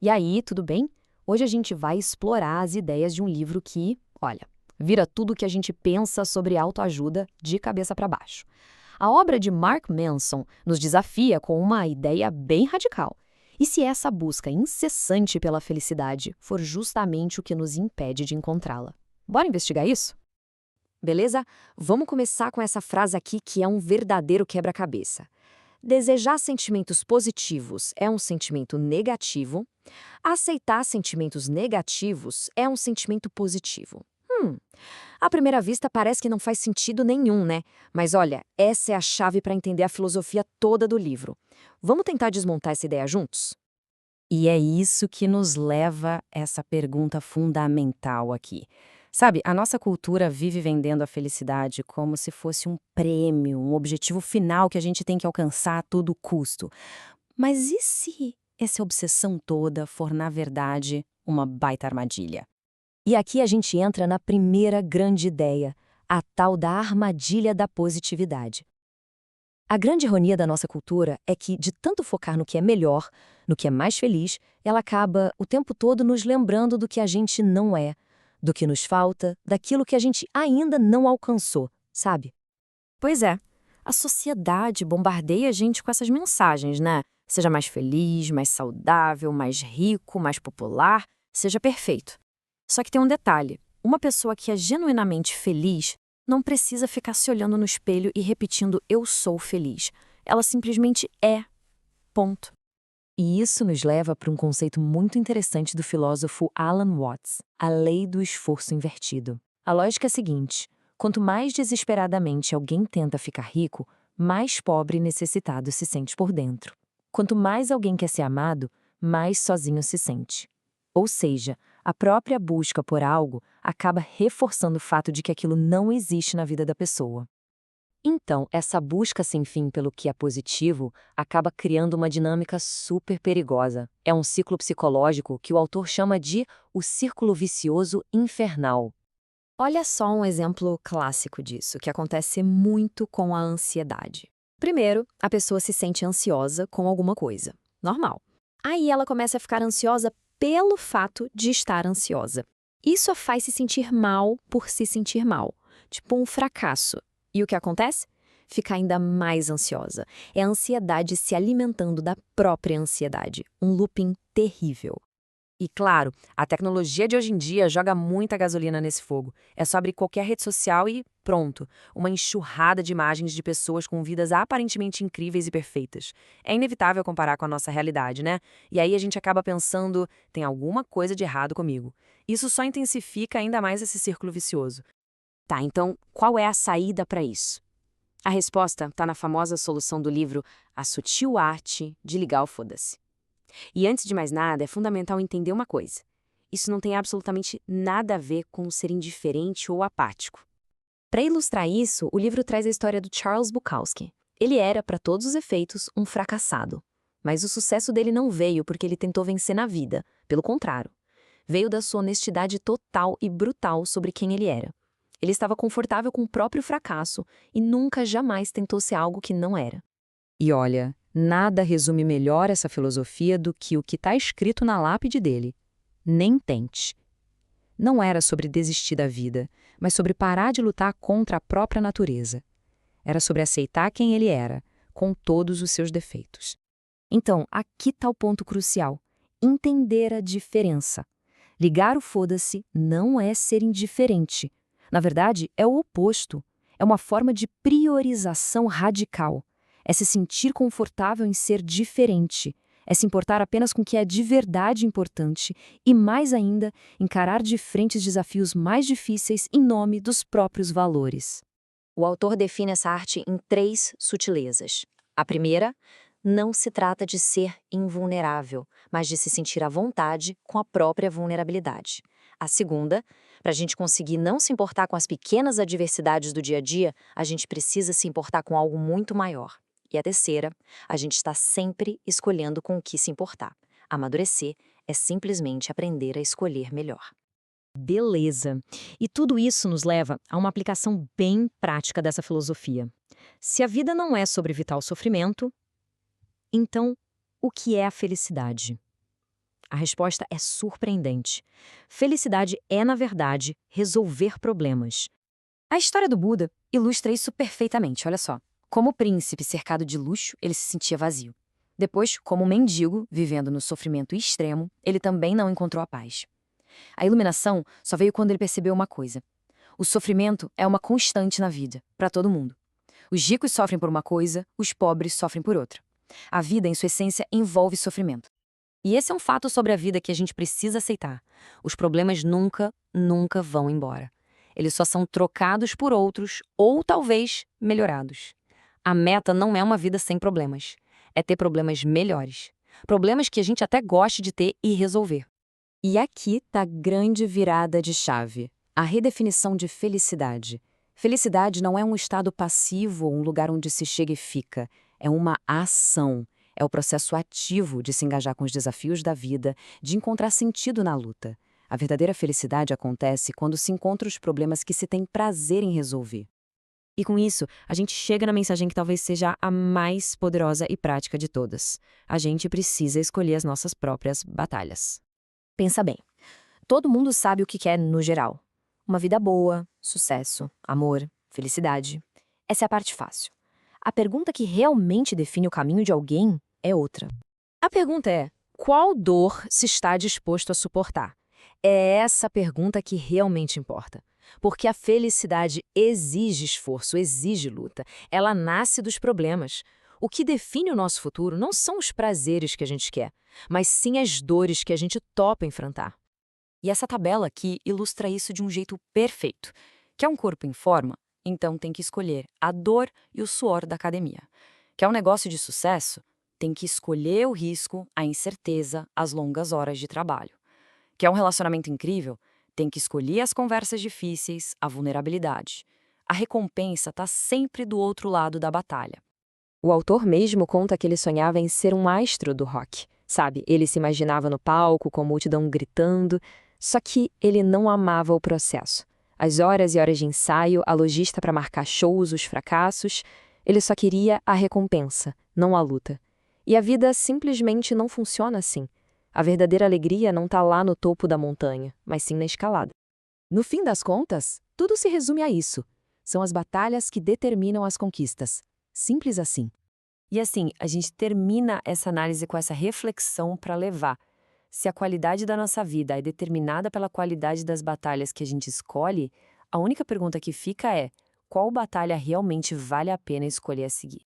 E aí, tudo bem? Hoje a gente vai explorar as ideias de um livro que, olha, vira tudo o que a gente pensa sobre autoajuda de cabeça para baixo. A obra de Mark Manson nos desafia com uma ideia bem radical. E se essa busca incessante pela felicidade for justamente o que nos impede de encontrá-la? Bora investigar isso? Beleza? Vamos começar com essa frase aqui que é um verdadeiro quebra-cabeça. Desejar sentimentos positivos é um sentimento negativo. Aceitar sentimentos negativos é um sentimento positivo. À primeira vista parece que não faz sentido nenhum, né? Mas olha, essa é a chave para entender a filosofia toda do livro. Vamos tentar desmontar essa ideia juntos? E é isso que nos leva a essa pergunta fundamental aqui. Sabe, a nossa cultura vive vendendo a felicidade como se fosse um prêmio, um objetivo final que a gente tem que alcançar a todo custo. Mas e se essa obsessão toda for, na verdade, uma baita armadilha? E aqui a gente entra na primeira grande ideia, a tal da armadilha da positividade. A grande ironia da nossa cultura é que, de tanto focar no que é melhor, no que é mais feliz, ela acaba o tempo todo nos lembrando do que a gente não é, do que nos falta, daquilo que a gente ainda não alcançou, sabe? Pois é, a sociedade bombardeia a gente com essas mensagens, né? Seja mais feliz, mais saudável, mais rico, mais popular, seja perfeito. Só que tem um detalhe: uma pessoa que é genuinamente feliz não precisa ficar se olhando no espelho e repetindo "eu sou feliz". Ela simplesmente é. Ponto. E isso nos leva para um conceito muito interessante do filósofo Alan Watts, a lei do esforço invertido. A lógica é a seguinte: quanto mais desesperadamente alguém tenta ficar rico, mais pobre e necessitado se sente por dentro. Quanto mais alguém quer ser amado, mais sozinho se sente. Ou seja, a própria busca por algo acaba reforçando o fato de que aquilo não existe na vida da pessoa. Então, essa busca sem fim pelo que é positivo acaba criando uma dinâmica super perigosa. É um ciclo psicológico que o autor chama de o círculo vicioso infernal. Olha só um exemplo clássico disso, que acontece muito com a ansiedade. Primeiro, a pessoa se sente ansiosa com alguma coisa. Normal. Aí ela começa a ficar ansiosa pelo fato de estar ansiosa. Isso a faz se sentir mal por se sentir mal, tipo um fracasso. E o que acontece? Fica ainda mais ansiosa. É a ansiedade se alimentando da própria ansiedade. Um looping terrível. E claro, a tecnologia de hoje em dia joga muita gasolina nesse fogo. É só abrir qualquer rede social e pronto, uma enxurrada de imagens de pessoas com vidas aparentemente incríveis e perfeitas. É inevitável comparar com a nossa realidade, né? E aí a gente acaba pensando, tem alguma coisa de errado comigo. Isso só intensifica ainda mais esse círculo vicioso. Tá, então qual é a saída para isso? A resposta está na famosa solução do livro A Sutil Arte de Ligar o Foda-se. E antes de mais nada, é fundamental entender uma coisa. Isso não tem absolutamente nada a ver com ser indiferente ou apático. Para ilustrar isso, o livro traz a história do Charles Bukowski. Ele era, para todos os efeitos, um fracassado. Mas o sucesso dele não veio porque ele tentou vencer na vida. Pelo contrário, veio da sua honestidade total e brutal sobre quem ele era. Ele estava confortável com o próprio fracasso e nunca jamais tentou ser algo que não era. E olha, nada resume melhor essa filosofia do que o que está escrito na lápide dele. Nem tente. Não era sobre desistir da vida, mas sobre parar de lutar contra a própria natureza. Era sobre aceitar quem ele era, com todos os seus defeitos. Então, aqui está o ponto crucial. Entender a diferença. Ligar o foda-se não é ser indiferente. Na verdade, é o oposto. É uma forma de priorização radical. É se sentir confortável em ser diferente. É se importar apenas com o que é de verdade importante e, mais ainda, encarar de frente os desafios mais difíceis em nome dos próprios valores. O autor define essa arte em 3 sutilezas. A primeira, não se trata de ser invulnerável, mas de se sentir à vontade com a própria vulnerabilidade. A segunda, para a gente conseguir não se importar com as pequenas adversidades do dia a dia, a gente precisa se importar com algo muito maior. E a terceira, a gente está sempre escolhendo com o que se importar. Amadurecer é simplesmente aprender a escolher melhor. Beleza. E tudo isso nos leva a uma aplicação bem prática dessa filosofia. Se a vida não é sobre evitar o sofrimento, então o que é a felicidade? A resposta é surpreendente. Felicidade é, na verdade, resolver problemas. A história do Buda ilustra isso perfeitamente, olha só. Como príncipe cercado de luxo, ele se sentia vazio. Depois, como mendigo, vivendo no sofrimento extremo, ele também não encontrou a paz. A iluminação só veio quando ele percebeu uma coisa. O sofrimento é uma constante na vida, para todo mundo. Os ricos sofrem por uma coisa, os pobres sofrem por outra. A vida, em sua essência, envolve sofrimento. E esse é um fato sobre a vida que a gente precisa aceitar. Os problemas nunca, nunca vão embora. Eles só são trocados por outros ou, talvez, melhorados. A meta não é uma vida sem problemas. É ter problemas melhores. Problemas que a gente até goste de ter e resolver. E aqui tá a grande virada de chave. A redefinição de felicidade. Felicidade não é um estado passivo ou um lugar onde se chega e fica. É uma ação. É o processo ativo de se engajar com os desafios da vida, de encontrar sentido na luta. A verdadeira felicidade acontece quando se encontra os problemas que se tem prazer em resolver. E com isso, a gente chega na mensagem que talvez seja a mais poderosa e prática de todas. A gente precisa escolher as nossas próprias batalhas. Pensa bem. Todo mundo sabe o que quer no geral. Uma vida boa, sucesso, amor, felicidade. Essa é a parte fácil. A pergunta que realmente define o caminho de alguém é outra. A pergunta é: qual dor se está disposto a suportar? É essa pergunta que realmente importa. Porque a felicidade exige esforço, exige luta. Ela nasce dos problemas. O que define o nosso futuro não são os prazeres que a gente quer, mas sim as dores que a gente topa enfrentar. E essa tabela aqui ilustra isso de um jeito perfeito. Quer um corpo em forma? Então tem que escolher a dor e o suor da academia. Quer um negócio de sucesso? Tem que escolher o risco, a incerteza, as longas horas de trabalho. Quer um relacionamento incrível? Tem que escolher as conversas difíceis, a vulnerabilidade. A recompensa está sempre do outro lado da batalha. O autor mesmo conta que ele sonhava em ser um maestro do rock. Sabe, ele se imaginava no palco com a multidão gritando, só que ele não amava o processo. As horas e horas de ensaio, a logística para marcar shows, os fracassos, ele só queria a recompensa, não a luta. E a vida simplesmente não funciona assim. A verdadeira alegria não está lá no topo da montanha, mas sim na escalada. No fim das contas, tudo se resume a isso. São as batalhas que determinam as conquistas. Simples assim. E assim, a gente termina essa análise com essa reflexão para levar. Se a qualidade da nossa vida é determinada pela qualidade das batalhas que a gente escolhe, a única pergunta que fica é: qual batalha realmente vale a pena escolher a seguir?